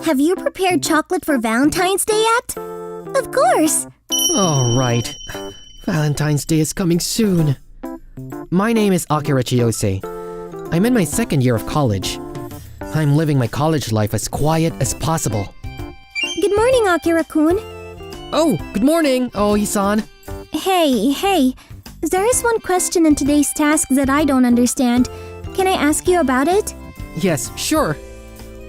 have you prepared chocolate for Valentine's Day yet? Of course. Oh, right. Valentine's Day is coming soon. My name is Akira Chiyose. I'm in my second year of college. I'm living my college life as quiet as possible. Good morning, Akira-kun. Oh, good morning, Aoi-san. Hey. There is one question in today's task that I don't understand. Can I ask you about it? Yes, sure.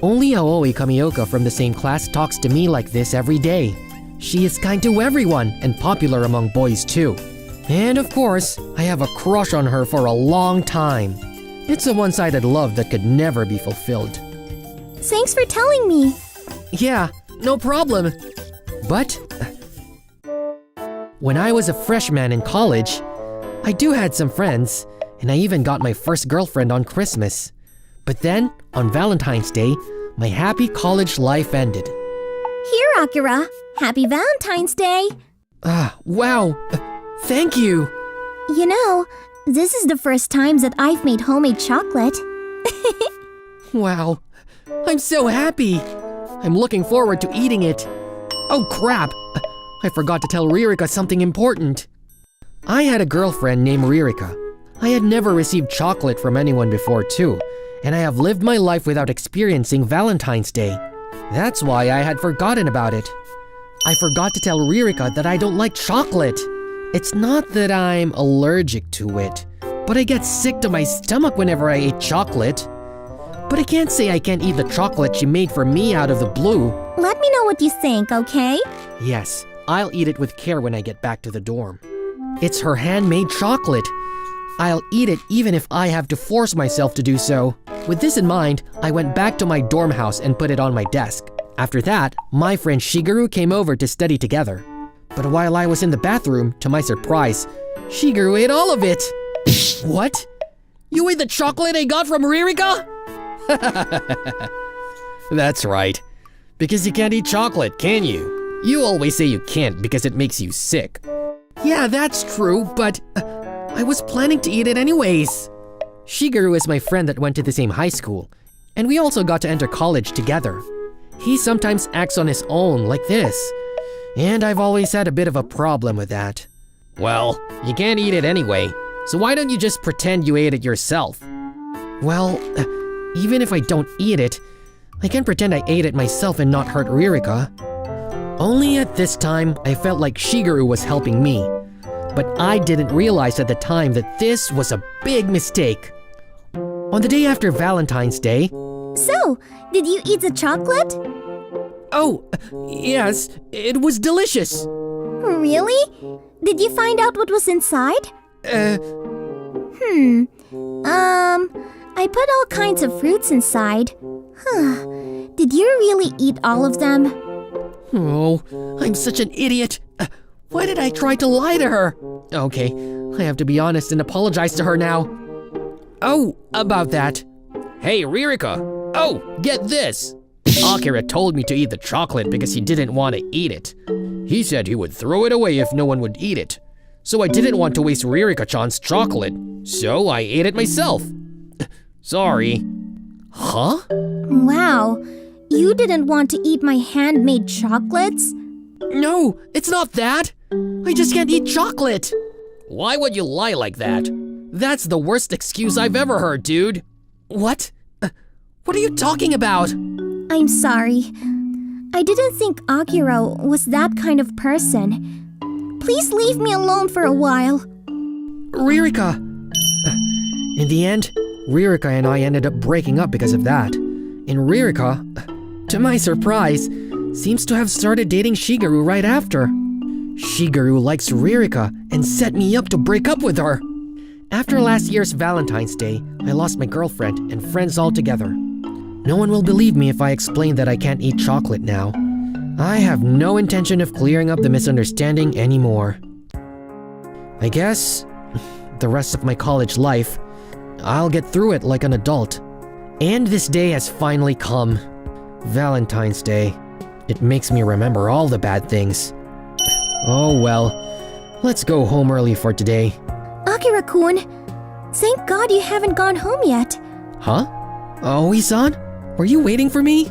Only Aoi Kamioka from the same class talks to me like this every day. She is kind to everyone and popular among boys too. And of course, I have a crush on her for a long time. It's a one-sided love that could never be fulfilled. Thanks for telling me. Yeah, no problem. But when I was a freshman in college, I do had some friends, and I even got my first girlfriend on Christmas. But then, on Valentine's Day, my happy college life ended. Here, Akira. Happy Valentine's Day. Wow. Thank you. You know, this is the first time that I've made homemade chocolate. Wow. I'm so happy. I'm looking forward to eating it. Oh crap. I forgot to tell Ririka something important. I had a girlfriend named Ririka. I had never received chocolate from anyone before too, and I have lived my life without experiencing Valentine's Day. That's why I had forgotten about it. I forgot to tell Ririka that I don't like chocolate. It's not that I'm allergic to it, but I get sick to my stomach whenever I eat chocolate. But I can't say I can't eat the chocolate she made for me out of the blue. Let me know what you think, okay? Yes, I'll eat it with care when I get back to the dorm. It's her handmade chocolate. I'll eat it even if I have to force myself to do so. With this in mind, I went back to my dorm house and put it on my desk. After that, my friend Shigeru came over to study together. But while I was in the bathroom, to my surprise, Shigeru ate all of it. What? You ate the chocolate I got from Ririka? That's right. Because you can't eat chocolate, can you? You always say you can't because it makes you sick. Yeah, that's true, but I was planning to eat it anyways. Shigeru is my friend that went to the same high school, and we also got to enter college together. He sometimes acts on his own like this, and I've always had a bit of a problem with that. Well, you can't eat it anyway, so why don't you just pretend you ate it yourself? Well, even if I don't eat it, I can pretend I ate it myself and not hurt Ririka. Only at this time, I felt like Shigeru was helping me. But I didn't realize at the time that this was a big mistake. On the day after Valentine's Day... So, did you eat the chocolate? Oh, yes, it was delicious. Really? Did you find out what was inside? I put all kinds of fruits inside. Did you really eat all of them? Oh, I'm such an idiot. Why did I try to lie to her? Okay, I have to be honest and apologize to her now. Oh, about that. Hey, Ririka. Oh, get this. Akira told me to eat the chocolate because he didn't want to eat it. He said he would throw it away if no one would eat it. So I didn't want to waste Ririka-chan's chocolate. So I ate it myself. Sorry. Huh? Wow. You didn't want to eat my handmade chocolates? No, it's not that. I just can't eat chocolate. Why would you lie like that? That's the worst excuse I've ever heard, dude. What? What are you talking about? I'm sorry. I didn't think Akira was that kind of person. Please leave me alone for a while. Ririka. In the end, Ririka and I ended up breaking up because of that. And Ririka, to my surprise, seems to have started dating Shigeru right after. Shigeru likes Ririka and set me up to break up with her. After last year's Valentine's Day, I lost my girlfriend and friends altogether. No one will believe me if I explain that I can't eat chocolate now. I have no intention of clearing up the misunderstanding anymore. I guess, the rest of my college life, I'll get through it like an adult. And this day has finally come. Valentine's Day. It makes me remember all the bad things. Oh well, let's go home early for today. Akira-kun, thank God you haven't gone home yet. Huh? Aoi-san? Were you waiting for me?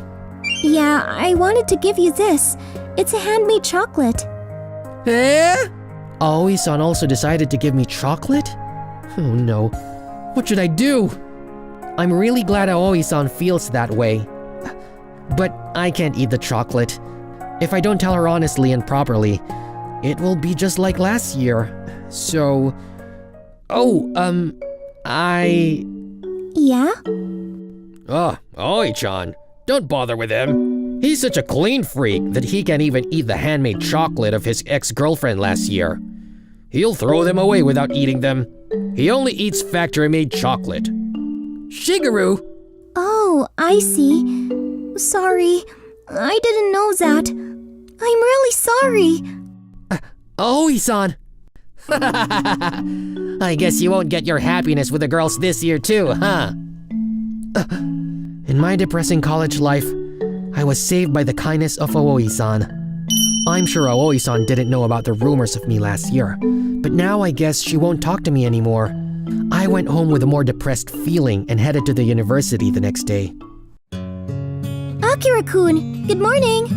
Yeah, I wanted to give you this. It's a handmade chocolate. Eh? Aoi-san also decided to give me chocolate? Oh no. What should I do? I'm really glad Aoi-san feels that way. But I can't eat the chocolate. If I don't tell her honestly and properly, it will be just like last year. So... Yeah? Oh, Aoi-chan. Don't bother with him. He's such a clean freak that he can't even eat the handmade chocolate of his ex-girlfriend last year. He'll throw them away without eating them. He only eats factory-made chocolate. Shigeru! Oh, I see. Sorry. I didn't know that. I'm really sorry. Aoi-san! I guess you won't get your happiness with the girls this year too, huh? In my depressing college life, I was saved by the kindness of Aoi-san. I'm sure Aoi-san didn't know about the rumors of me last year, but now I guess she won't talk to me anymore. I went home with a more depressed feeling and headed to the university the next day. Akira-kun, good morning.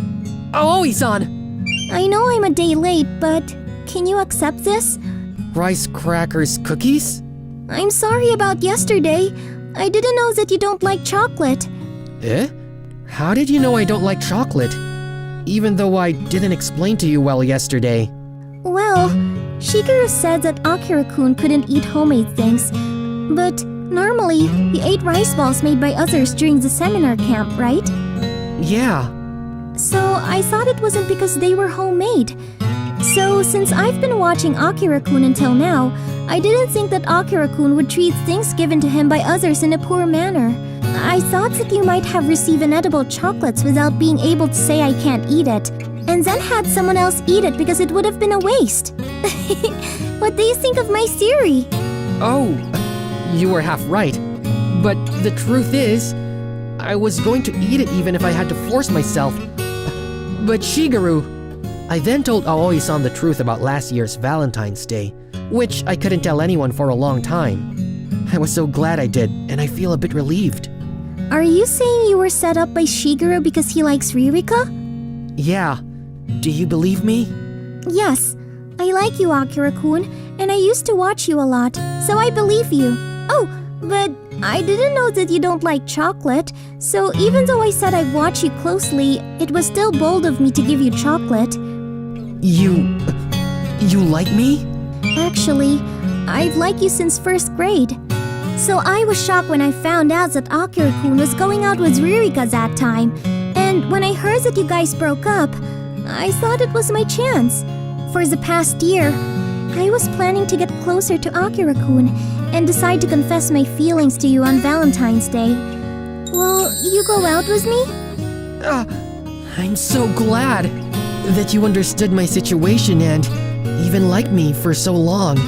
Aoi-san! I know I'm a day late, but can you accept this? Rice crackers cookies? I'm sorry about yesterday. I didn't know that you don't like chocolate. Eh? How did you know I don't like chocolate? Even though I didn't explain to you well yesterday. Well, Shigeru said that Akira-kun couldn't eat homemade things, but normally he ate rice balls made by others during the seminar camp, right? Yeah. So I thought it wasn't because they were homemade. So since I've been watching Akira-kun until now, I didn't think that Akira-kun would treat things given to him by others in a poor manner. I thought that you might have received inedible chocolates without being able to say I can't eat it, and then had someone else eat it because it would have been a waste. What do you think of my theory? Oh, you were half right. But the truth is, I was going to eat it even if I had to force myself. But Shigeru... I then told Aoi-san the truth about last year's Valentine's Day, which I couldn't tell anyone for a long time. I was so glad I did, and I feel a bit relieved. Are you saying you were set up by Shigeru because he likes Ririka? Yeah. Do you believe me? Yes. I like you, Akira-kun, and I used to watch you a lot, so I believe you. Oh, but I didn't know that you don't like chocolate, so even though I said I've watched you closely, it was still bold of me to give you chocolate. You like me? Actually, I've liked you since first grade. So I was shocked when I found out that Akira-kun was going out with Ririka that time. And when I heard that you guys broke up, I thought it was my chance. For the past year, I was planning to get closer to Akira-kun and decide to confess my feelings to you on Valentine's Day. Will you go out with me? I'm so glad that you understood my situation and even liked me for so long.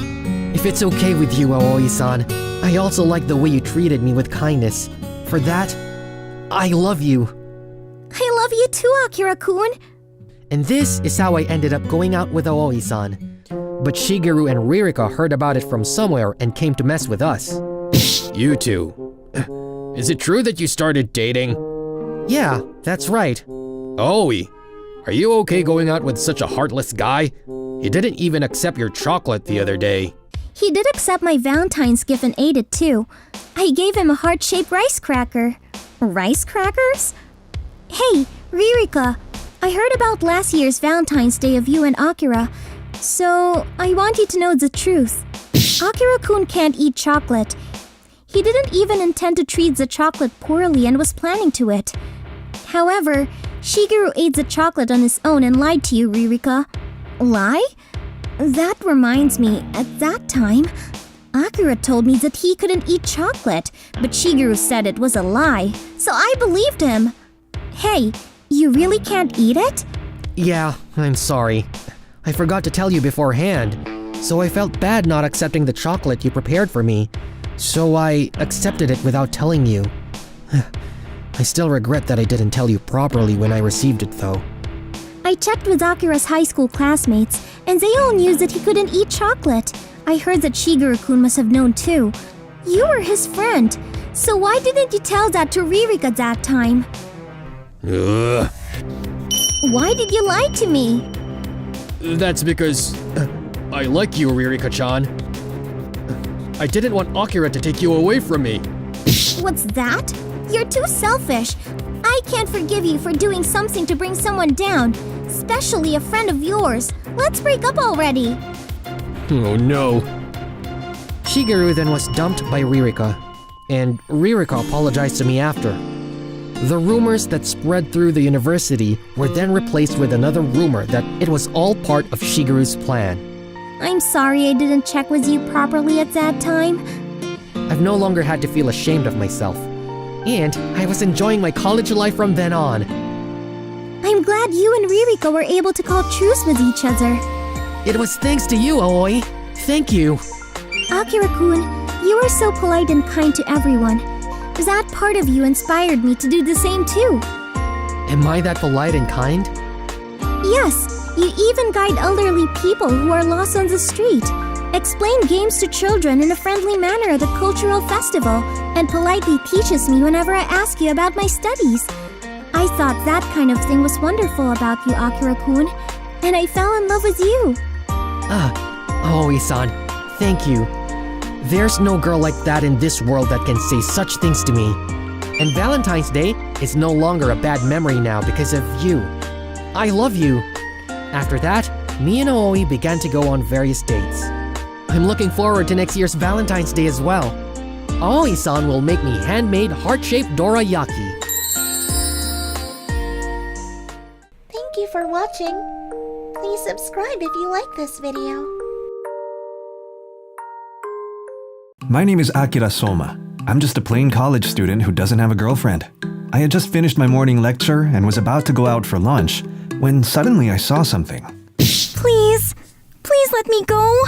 If it's okay with you, Aoi-san, I also like the way you treated me with kindness. For that, I love you. I love you too, Akira-kun. And this is how I ended up going out with Aoi-san. But Shigeru and Ririka heard about it from somewhere and came to mess with us. You two. Is it true that you started dating? Yeah, that's right. Aoi, are you okay going out with such a heartless guy? He didn't even accept your chocolate the other day. He did accept my Valentine's gift and ate it too. I gave him a heart-shaped rice cracker. Rice crackers? Hey, Ririka, I heard about last year's Valentine's Day of you and Akira, so I want you to know the truth. Akira-kun can't eat chocolate. He didn't even intend to treat the chocolate poorly and was planning to it. However, Shigeru ate the chocolate on his own and lied to you, Ririka. Lie? That reminds me, at that time, Akira told me that he couldn't eat chocolate, but Shigeru said it was a lie, so I believed him. Hey, you really can't eat it? Yeah, I'm sorry. I forgot to tell you beforehand, so I felt bad not accepting the chocolate you prepared for me, so I accepted it without telling you. I still regret that I didn't tell you properly when I received it, though. I checked with Akira's high school classmates, and they all knew that he couldn't eat chocolate. I heard that Shigeru-kun must have known too. You were his friend, so why didn't you tell that to Ririka that time? Ugh. Why did you lie to me? That's because I like you, Ririka-chan. I didn't want Akira to take you away from me. What's that? You're too selfish. I can't forgive you for doing something to bring someone down, especially a friend of yours. Let's break up already. Oh no. Shigeru then was dumped by Ririka, and Ririka apologized to me after. The rumors that spread through the university were then replaced with another rumor that it was all part of Shigeru's plan. I'm sorry I didn't check with you properly at that time. I've no longer had to feel ashamed of myself, and I was enjoying my college life from then on. I'm glad you and Ririka were able to call truce with each other. It was thanks to you, Aoi. Thank you. Akira-kun, you were so polite and kind to everyone. That part of you inspired me to do the same too. Am I that polite and kind? Yes, you even guide elderly people who are lost on the street, explain games to children in a friendly manner at a cultural festival, and politely teaches me whenever I ask you about my studies. I thought that kind of thing was wonderful about you, Akira-kun, and I fell in love with you. Aoi-san, thank you. There's no girl like that in this world that can say such things to me. And Valentine's Day is no longer a bad memory now because of you. I love you. After that, me and Aoi began to go on various dates. I'm looking forward to next year's Valentine's Day as well. Aoi-san will make me handmade heart-shaped dorayaki. Thank you for watching. Please subscribe if you like this video. My name is Akira Soma. I'm just a plain college student who doesn't have a girlfriend. I had just finished my morning lecture and was about to go out for lunch when suddenly I saw something. Please let me go.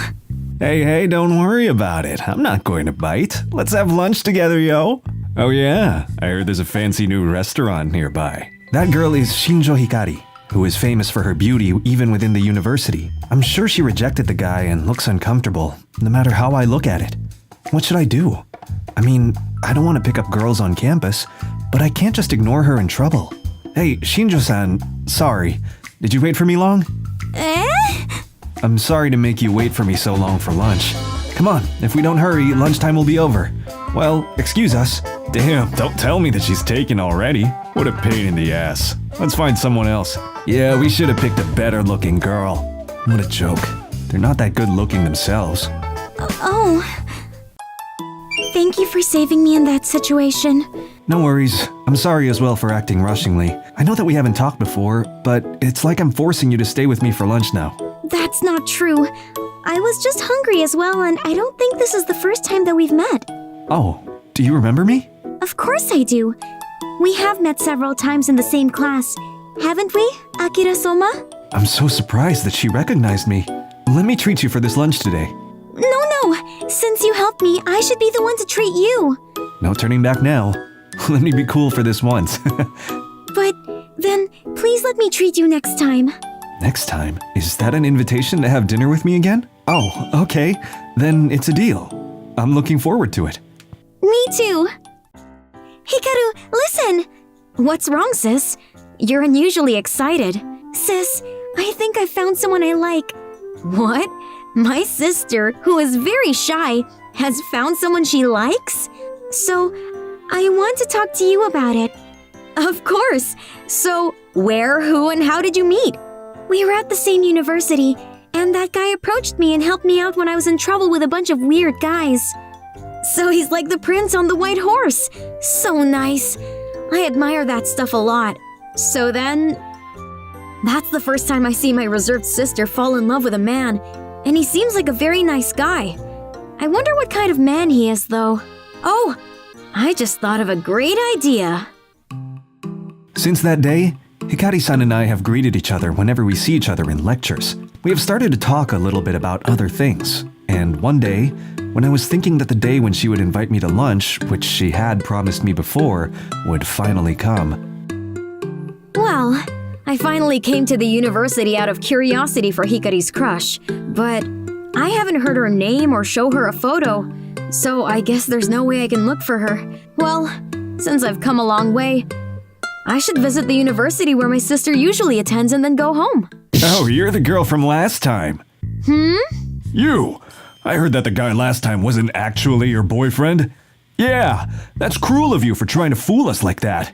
Hey, don't worry about it. I'm not going to bite. Let's have lunch together, yo. Oh yeah, I heard there's a fancy new restaurant nearby. That girl is Shinjo Hikari, who is famous for her beauty even within the university. I'm sure she rejected the guy and looks uncomfortable, no matter how I look at it. What should I do? I mean, I don't want to pick up girls on campus, but I can't just ignore her in trouble. Hey, Shinjo-san, sorry. Did you wait for me long? I'm sorry to make you wait for me so long for lunch. Come on, if we don't hurry, lunchtime will be over. Well, excuse us. Damn, don't tell me that she's taken already. What a pain in the ass. Let's find someone else. Yeah, we should have picked a better looking girl. What a joke. They're not that good looking themselves. Oh. Thank you for saving me in that situation. No worries. I'm sorry as well for acting rushingly. I know that we haven't talked before, but it's like I'm forcing you to stay with me for lunch now. That's not true. I was just hungry as well, and I don't think this is the first time that we've met. Oh, do you remember me? Of course I do. We have met several times in the same class, haven't we, Akira-soma? I'm so surprised that she recognized me. Let me treat you for this lunch today. No. Since you helped me, I should be the one to treat you. No turning back now. Let me be cool for this once. But then, please let me treat you next time. Next time? Is that an invitation to have dinner with me again? Oh, okay. Then it's a deal. I'm looking forward to it. Me too. Hikaru, listen! What's wrong, sis? You're unusually excited. Sis, I think I found someone I like. What? My sister, who is very shy, has found someone she likes? So, I want to talk to you about it. Of course! So, where, who, and how did you meet? We were at the same university, and that guy approached me and helped me out when I was in trouble with a bunch of weird guys. So he's like the prince on the white horse. So nice. I admire that stuff a lot. So then... That's the first time I see my reserved sister fall in love with a man, and he seems like a very nice guy. I wonder what kind of man he is, though. Oh, I just thought of a great idea. Since that day, Hikari-san and I have greeted each other whenever we see each other in lectures. We have started to talk a little bit about other things, and one day, when I was thinking that the day when she would invite me to lunch, which she had promised me before, would finally come. Well, I finally came to the university out of curiosity for Hikari's crush, but I haven't heard her name or show her a photo, so I guess there's no way I can look for her. Well, since I've come a long way, I should visit the university where my sister usually attends and then go home. Oh, you're the girl from last time. You! I heard that the guy last time wasn't actually your boyfriend. Yeah, that's cruel of you for trying to fool us like that.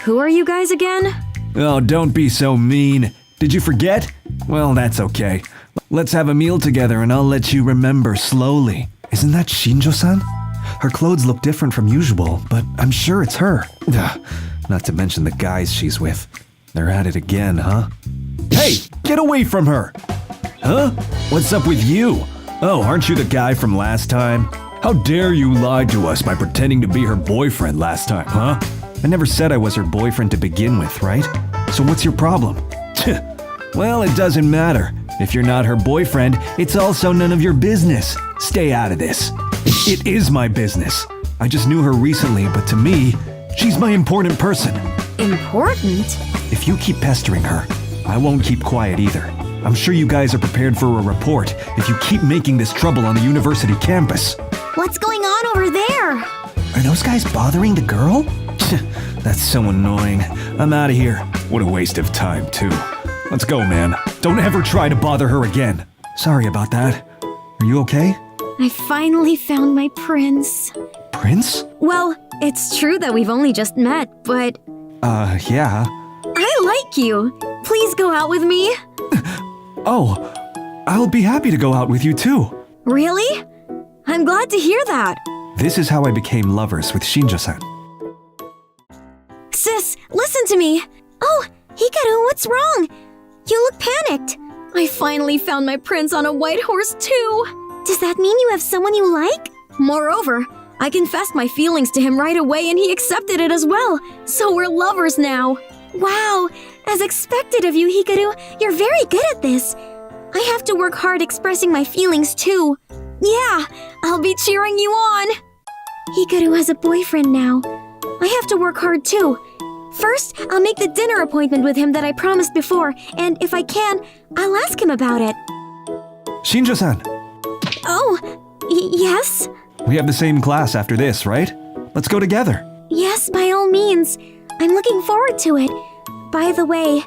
Who are you guys again? Oh, don't be so mean. Did you forget? Well, that's okay. Let's have a meal together and I'll let you remember slowly. Isn't that Shinjo-san? Her clothes look different from usual, but I'm sure it's her. Ugh, not to mention the guys she's with. They're at it again, huh? Hey, get away from her! Huh? What's up with you? Oh, aren't you the guy from last time? How dare you lie to us by pretending to be her boyfriend last time, huh? I never said I was her boyfriend to begin with, right? So what's your problem? Well, it doesn't matter. If you're not her boyfriend, it's also none of your business. Stay out of this. It is my business. I just knew her recently, but to me, she's my important person. Important? If you keep pestering her, I won't keep quiet either. I'm sure you guys are prepared for a report if you keep making this trouble on the university campus. What's going on over there? Are those guys bothering the girl? That's so annoying. I'm out of here. What a waste of time, too. Let's go, man. Don't ever try to bother her again. Sorry about that. Are you okay? I finally found my prince. Prince? Well, it's true that we've only just met, but Yeah. I like you. Please go out with me. Oh, I'll be happy to go out with you, too. Really? I'm glad to hear that. This is how I became lovers with Shinjo-san. Sis, listen to me. Oh, Hikaru, what's wrong? You look panicked. I finally found my prince on a white horse too. Does that mean you have someone you like? Moreover, I confessed my feelings to him right away and he accepted it as well. So we're lovers now. Wow, as expected of you, Hikaru, you're very good at this. I have to work hard expressing my feelings too. Yeah, I'll be cheering you on. Hikaru has a boyfriend now. I have to work hard too. First, I'll make the dinner appointment with him that I promised before, and if I can, I'll ask him about it. Shinjo-san, Oh, yes? we have the same class after this, right? Let's go together. Yes, by all means. I'm looking forward to it. By the way,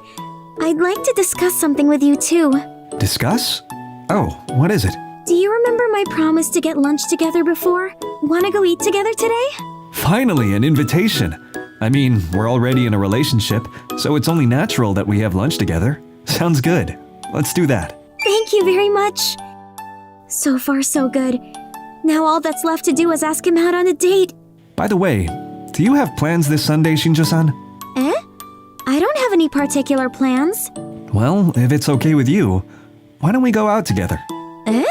I'd like to discuss something with you too. Discuss? Oh, what is it? Do you remember my promise to get lunch together before? Wanna go eat together today? Finally, an invitation. I mean, we're already in a relationship, so it's only natural that we have lunch together. Sounds good. Let's do that. Thank you very much. So far, so good. Now all that's left to do is ask him out on a date. By the way, do you have plans this Sunday, Shinjo-san? Eh? I don't have any particular plans. Well, if it's okay with you, why don't we go out together? Eh?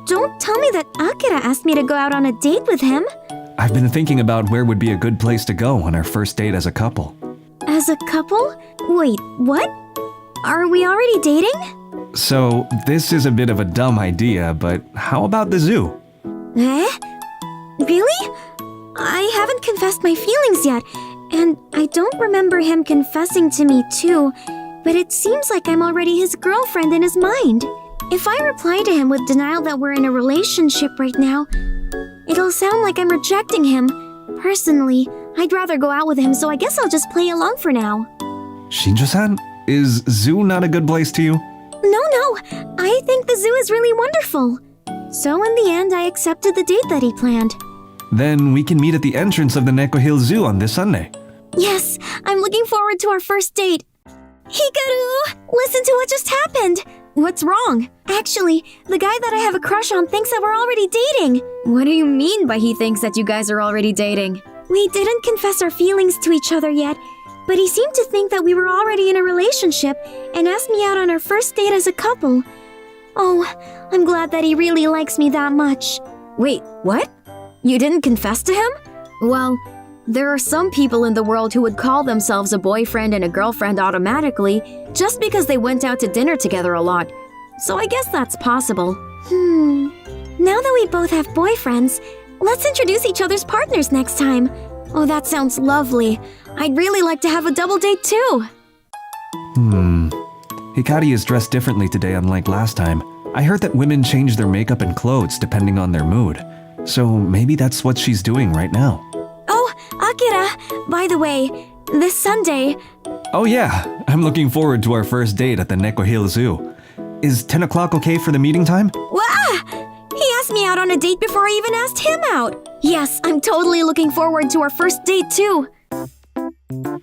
Don't tell me that Akira asked me to go out on a date with him. I've been thinking about where would be a good place to go on our first date as a couple. As a couple? Wait, what? Are we already dating? So, this is a bit of a dumb idea, but how about the zoo? Eh? Really? I haven't confessed my feelings yet, and I don't remember him confessing to me too, but it seems like I'm already his girlfriend in his mind. If I reply to him with denial that we're in a relationship right now, it'll sound like I'm rejecting him. Personally, I'd rather go out with him, so I guess I'll just play along for now. Shinjo-san, is zoo not a good place to you? No, I think the zoo is really wonderful. So in the end, I accepted the date that he planned. Then we can meet at the entrance of the Neko Hill Zoo on this Sunday. Yes, I'm looking forward to our first date. Hikaru, listen to what just happened. What's wrong? Actually, the guy that I have a crush on thinks that we're already dating. What do you mean by he thinks that you guys are already dating? We didn't confess our feelings to each other yet, but he seemed to think that we were already in a relationship and asked me out on our first date as a couple. Oh, I'm glad that he really likes me that much. Wait, what? You didn't confess to him? Well, there are some people in the world who would call themselves a boyfriend and a girlfriend automatically just because they went out to dinner together a lot. So I guess that's possible. Now that we both have boyfriends, let's introduce each other's partners next time. Oh, that sounds lovely. I'd really like to have a double date too. Hikari is dressed differently today unlike last time. I heard that women change their makeup and clothes depending on their mood. So maybe that's what she's doing right now. Oh, Akira, by the way, this Sunday... Oh yeah, I'm looking forward to our first date at the Neko Hill Zoo. Is 10 o'clock okay for the meeting time? Wah! He asked me out on a date before I even asked him out. Yes, I'm totally looking forward to our first date too.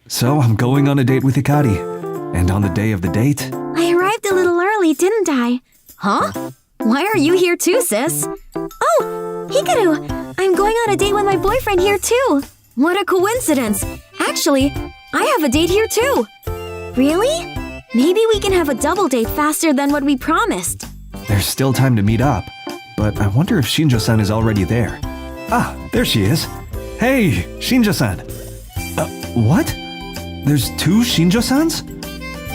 So I'm going on a date with Hikari. And on the day of the date... I arrived a little early, didn't I? Huh? Why are you here too, sis? Oh, Hikaru! I'm going on a date with my boyfriend here too. What a coincidence. Actually, I have a date here too. Really? Maybe we can have a double date faster than what we promised. There's still time to meet up. But I wonder if Shinjo-san is already there. Ah, there she is. Hey, Shinjo-san. What? There's two Shinjo-sans?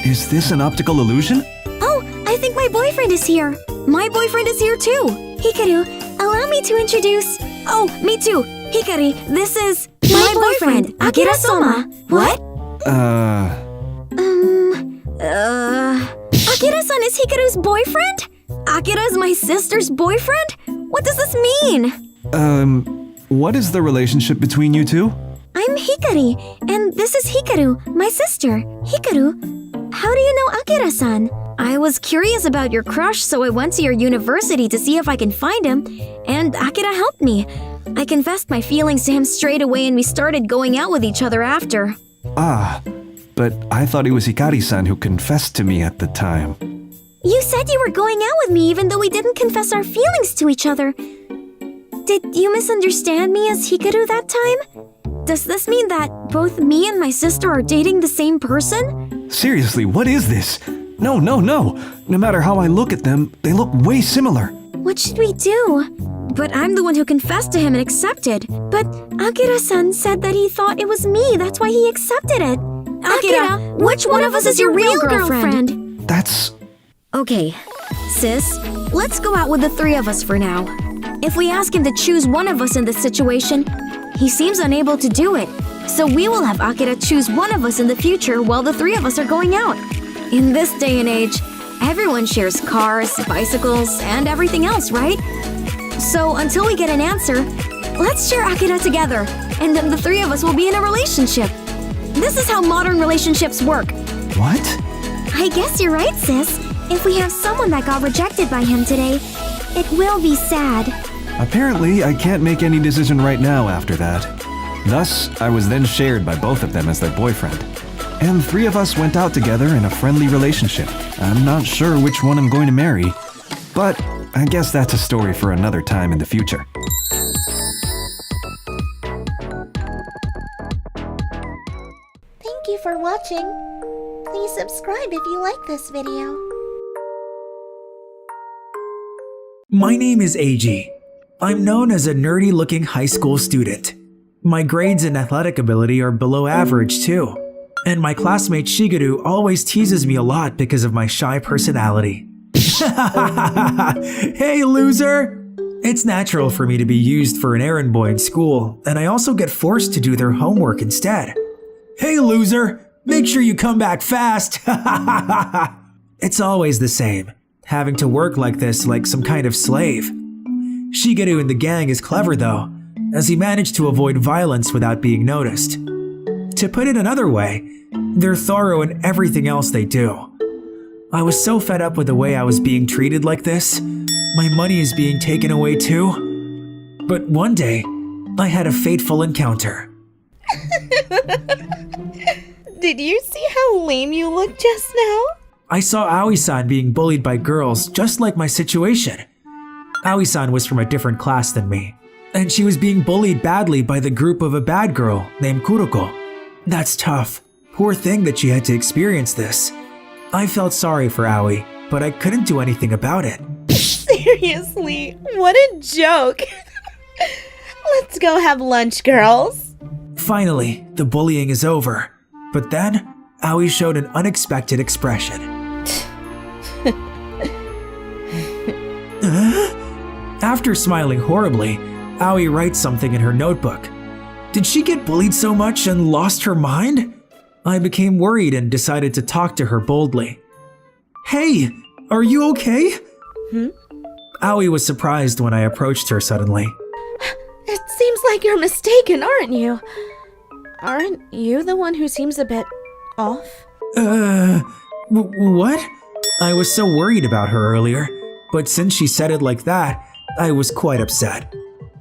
Is this an optical illusion? Oh, I think my boyfriend is here. My boyfriend is here too. Hikaru, allow me to introduce... Oh, me too. Hikari, this is... my boyfriend, Akira-sama. What? Akira-san is Hikaru's boyfriend? Akira is my sister's boyfriend? What does this mean? What is the relationship between you two? I'm Hikari, and this is Hikaru, my sister. Hikaru, how do you know Akira-san? I was curious about your crush, so I went to your university to see if I can find him, and Akira helped me. I confessed my feelings to him straight away, and we started going out with each other after. Ah, but I thought it was Hikari-san who confessed to me at the time. You said you were going out with me even though we didn't confess our feelings to each other. Did you misunderstand me as Hikaru that time? Does this mean that both me and my sister are dating the same person? Seriously, what is this? No. No matter how I look at them, they look way similar. What should we do? But I'm the one who confessed to him and accepted. But Akira-san said that he thought it was me, that's why he accepted it. Akira, which one of us is your real girlfriend? That's... Okay, sis, let's go out with the three of us for now. If we ask him to choose one of us in this situation, he seems unable to do it. So we will have Akira choose one of us in the future while the three of us are going out. In this day and age, everyone shares cars, bicycles, and everything else, right? So until we get an answer, let's share Akira together, and then the three of us will be in a relationship. This is how modern relationships work. What? I guess you're right, sis. If we have someone that got rejected by him today, it will be sad. Apparently, I can't make any decision right now after that. Thus, I was then shared by both of them as their boyfriend. And three of us went out together in a friendly relationship. I'm not sure which one I'm going to marry, but I guess that's a story for another time in the future. Thank you for watching. Please subscribe if you like this video. My name is Eiji. I'm known as a nerdy-looking high school student. My grades and athletic ability are below average too. And my classmate Shigeru always teases me a lot because of my shy personality. Hey, loser! It's natural for me to be used for an errand boy in school, and I also get forced to do their homework instead. Hey, loser! Make sure you come back fast! It's always the same, having to work like this like some kind of slave. Shigeru and the gang is clever though, as he managed to avoid violence without being noticed. To put it another way, they're thorough in everything else they do. I was so fed up with the way I was being treated like this. My money is being taken away too. But one day, I had a fateful encounter. Did you see how lame you looked just now? I saw Aoi-san being bullied by girls just like my situation. Aoi-san was from a different class than me, and she was being bullied badly by the group of a bad girl named Kuroko. That's tough. Poor thing that she had to experience this. I felt sorry for Aoi, but I couldn't do anything about it. Seriously, what a joke. Let's go have lunch, girls. Finally, the bullying is over. But then, Aoi showed an unexpected expression. After smiling horribly, Aoi writes something in her notebook. Did she get bullied so much and lost her mind? I became worried and decided to talk to her boldly. Hey, are you okay? Aoi was surprised when I approached her suddenly. It seems like you're mistaken, aren't you? Aren't you the one who seems a bit off? What? I was so worried about her earlier, but since she said it like that, I was quite upset.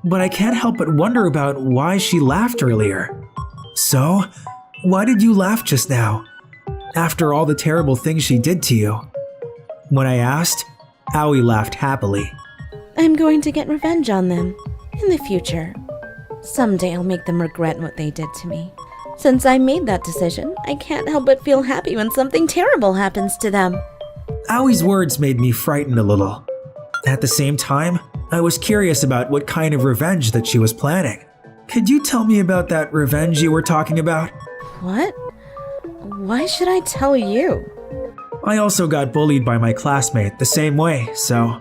But I can't help but wonder about why she laughed earlier. So, why did you laugh just now? After all the terrible things she did to you? When I asked, Aoi laughed happily. I'm going to get revenge on them in the future. Someday I'll make them regret what they did to me. Since I made that decision, I can't help but feel happy when something terrible happens to them. Aoi's words made me frightened a little. At the same time, I was curious about what kind of revenge that she was planning. Could you tell me about that revenge you were talking about? What? Why should I tell you? I also got bullied by my classmate the same way, so...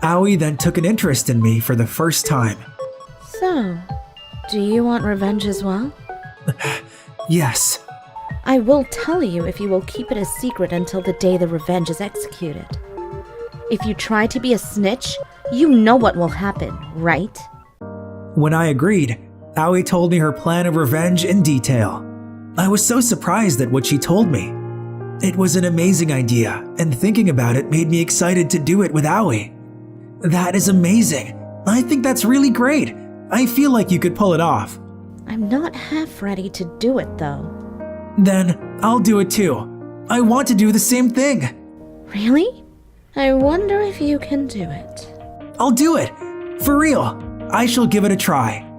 Aoi then took an interest in me for the first time. So, do you want revenge as well? Yes. I will tell you if you will keep it a secret until the day the revenge is executed. If you try to be a snitch, you know what will happen, right? When I agreed, Aoi told me her plan of revenge in detail. I was so surprised at what she told me. It was an amazing idea, and thinking about it made me excited to do it with Aoi. That is amazing. I think that's really great. I feel like you could pull it off. I'm not half ready to do it, though. Then I'll do it too. I want to do the same thing. Really? I wonder if you can do it. I'll do it. For real. I shall give it a try.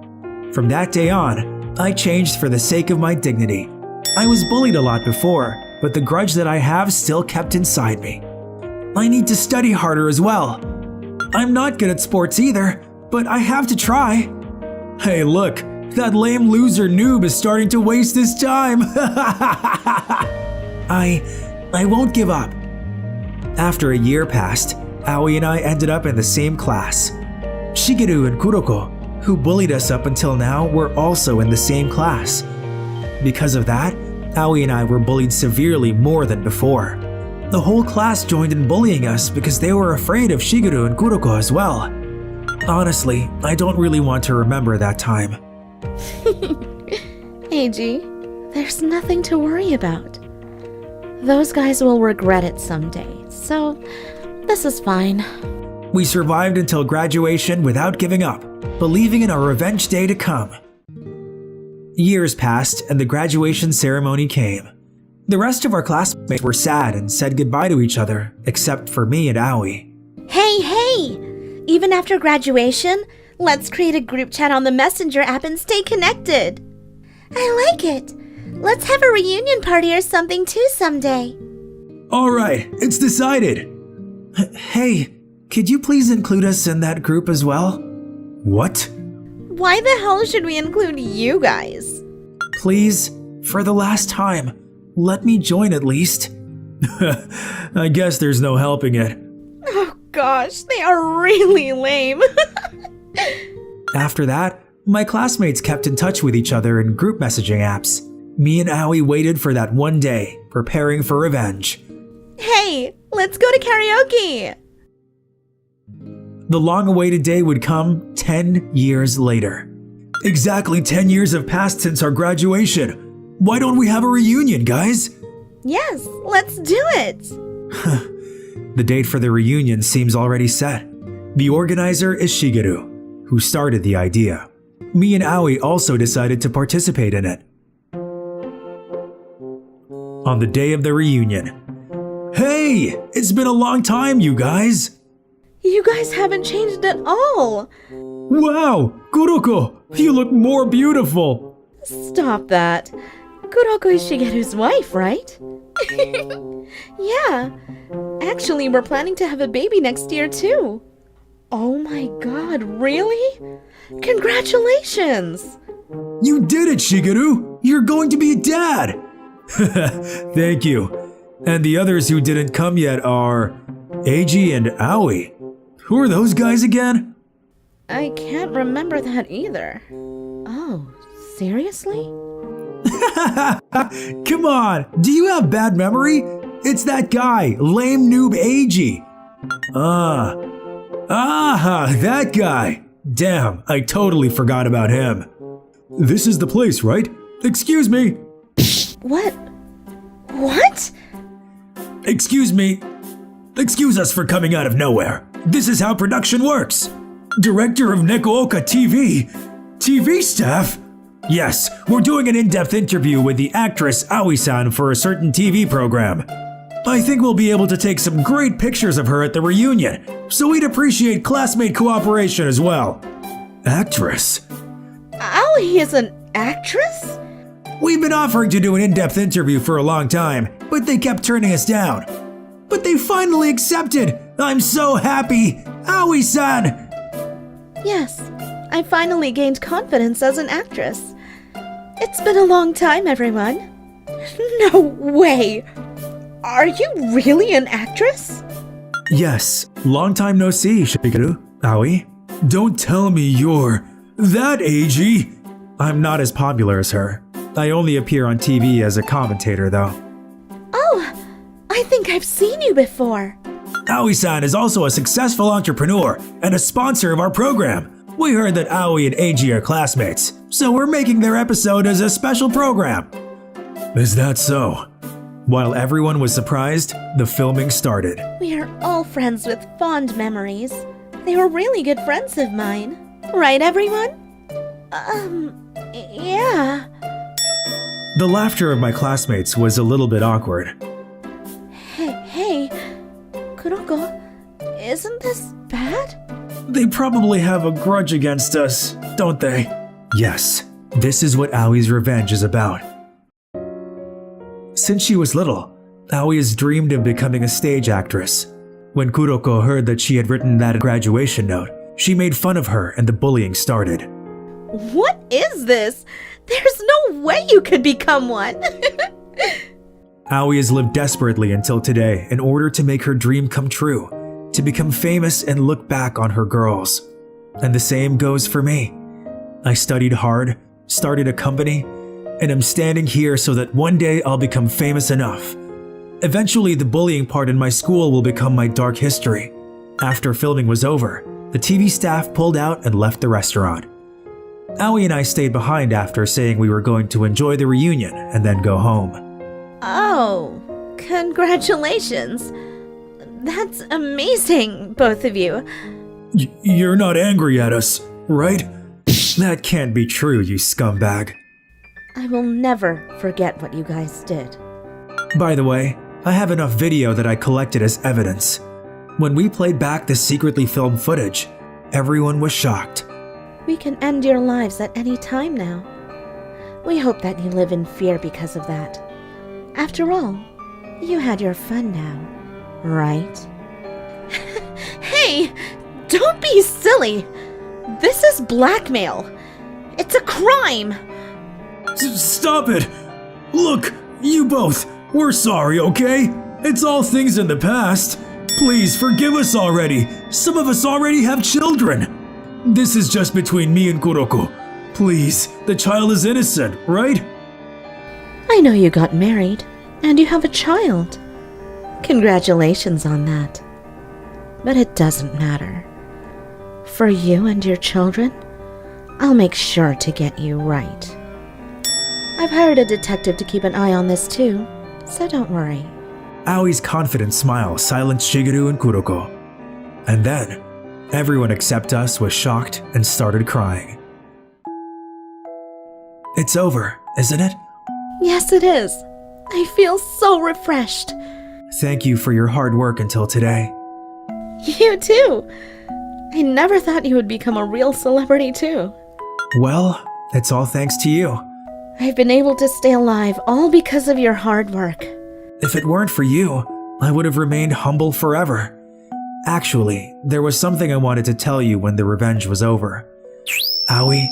From that day on, I changed for the sake of my dignity. I was bullied a lot before, but the grudge that I have still kept inside me. I need to study harder as well. I'm not good at sports either, but I have to try. Hey, look, that lame loser noob is starting to waste his time. I won't give up. After a year passed, Aoi and I ended up in the same class. Shigeru and Kuroko, who bullied us up until now, were also in the same class. Because of that, Aoi and I were bullied severely more than before. The whole class joined in bullying us because they were afraid of Shigeru and Kuroko as well. Honestly, I don't really want to remember that time. Eiji, there's nothing to worry about. Those guys will regret it someday, so this is fine. We survived until graduation without giving up, believing in our revenge day to come. Years passed and the graduation ceremony came. The rest of our classmates were sad and said goodbye to each other, except for me and Aoi. Hey! Even after graduation, let's create a group chat on the Messenger app and stay connected. I like it. Let's have a reunion party or something too someday. Alright, it's decided. Hey, could you please include us in that group as well? What? Why the hell should we include you guys? Please, for the last time, let me join at least. I guess there's no helping it. Oh gosh, they are really lame. After that, my classmates kept in touch with each other in group messaging apps. Me and Aoi waited for that one day, preparing for revenge. Hey, let's go to karaoke! The long-awaited day would come 10 years later. Exactly 10 years have passed since our graduation. Why don't we have a reunion, guys? Yes, let's do it! The date for the reunion seems already set. The organizer is Shigeru, who started the idea. Me and Aoi also decided to participate in it. On the day of the reunion. Hey! It's been a long time, you guys! You guys haven't changed at all! Wow! Kuroko! You look more beautiful! Stop that. Kuroko is Shigeru's wife, right? Yeah. Actually, we're planning to have a baby next year, too. Oh my god, really? Congratulations! You did it, Shigeru! You're going to be a dad! Thank you. And the others who didn't come yet are Eiji and Aoi. Who are those guys again? I can't remember that either. Oh, seriously? Come on, do you have bad memory? It's that guy, lame noob Eiji. That guy. Damn, I totally forgot about him. This is the place, right? Excuse me. What? What? Excuse me. Excuse us for coming out of nowhere. This is how production works. Director of Nekooka TV. TV staff? Yes, we're doing an in-depth interview with the actress Aoi-san for a certain TV program. I think we'll be able to take some great pictures of her at the reunion, so we'd appreciate classmate cooperation as well. Actress? Aoi is an actress? We've been offering to do an in-depth interview for a long time, but they kept turning us down. But they finally accepted! I'm so happy! Aoi-san! Yes, I finally gained confidence as an actress. It's been a long time, everyone. No way! Are you really an actress? Yes, long time no see, Shigeru. Aoi? Don't tell me you're that agey! I'm not as popular as her. I only appear on TV as a commentator, though. Oh, I think I've seen you before. Aoi-san is also a successful entrepreneur and a sponsor of our program. We heard that Aoi and Eiji are classmates, so we're making their episode as a special program. Is that so? While everyone was surprised, the filming started. We are all friends with fond memories. They were really good friends of mine. Right, everyone? Yeah. The laughter of my classmates was a little bit awkward. Hey, Kuroko, isn't this bad? They probably have a grudge against us, don't they? Yes, this is what Aoi's revenge is about. Since she was little, Aoi has dreamed of becoming a stage actress. When Kuroko heard that she had written that graduation note, she made fun of her and the bullying started. What is this? There's no way you could become one. Aoi has lived desperately until today in order to make her dream come true, to become famous and look back on her girls. And the same goes for me. I studied hard, started a company, and I'm standing here so that one day I'll become famous enough. Eventually, the bullying part in my school will become my dark history. After filming was over, the TV staff pulled out and left the restaurant. Aoi and I stayed behind after saying we were going to enjoy the reunion and then go home. Oh, congratulations. That's amazing, both of you. You're not angry at us, right? That can't be true, you scumbag. I will never forget what you guys did. By the way, I have enough video that I collected as evidence. When we played back the secretly filmed footage, everyone was shocked. We can end your lives at any time now. We hope that you live in fear because of that. After all, you had your fun now, right? Hey, don't be silly! This is blackmail. It's a crime! Stop it! Look, you both, we're sorry, okay? It's all things in the past. Please forgive us already. Some of us already have children. This is just between me and Kuroko. Please, the child is innocent, right? I know you got married, and you have a child. Congratulations on that. But it doesn't matter. For you and your children, I'll make sure to get you right. I've hired a detective to keep an eye on this too, so don't worry. Aoi's confident smile silenced Shigeru and Kuroko. And then, everyone except us was shocked and started crying. It's over, isn't it? Yes, it is. I feel so refreshed. Thank you for your hard work until today. You too. I never thought you would become a real celebrity too. Well, it's all thanks to you. I've been able to stay alive all because of your hard work. If it weren't for you, I would have remained humble forever. Actually, there was something I wanted to tell you when the revenge was over. Aoi,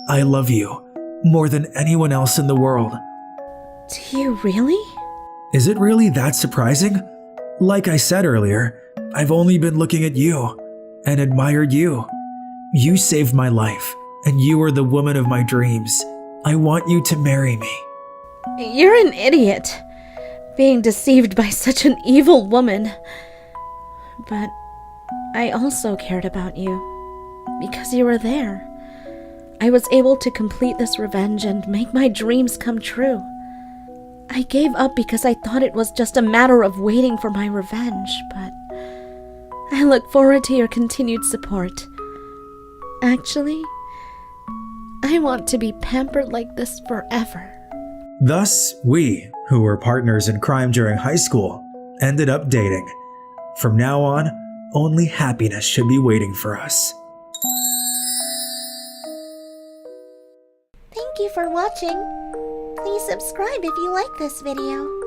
I love you more than anyone else in the world. Do you really? Is it really that surprising? Like I said earlier, I've only been looking at you and admired you. You saved my life, and you are the woman of my dreams. I want you to marry me. You're an idiot, being deceived by such an evil woman. But I also cared about you, because you were there. I was able to complete this revenge and make my dreams come true. I gave up because I thought it was just a matter of waiting for my revenge, but I look forward to your continued support. Actually, I want to be pampered like this forever. Thus, we, who were partners in crime during high school, ended up dating. From now on, only happiness should be waiting for us. Thank you for watching. Please subscribe if you like this video.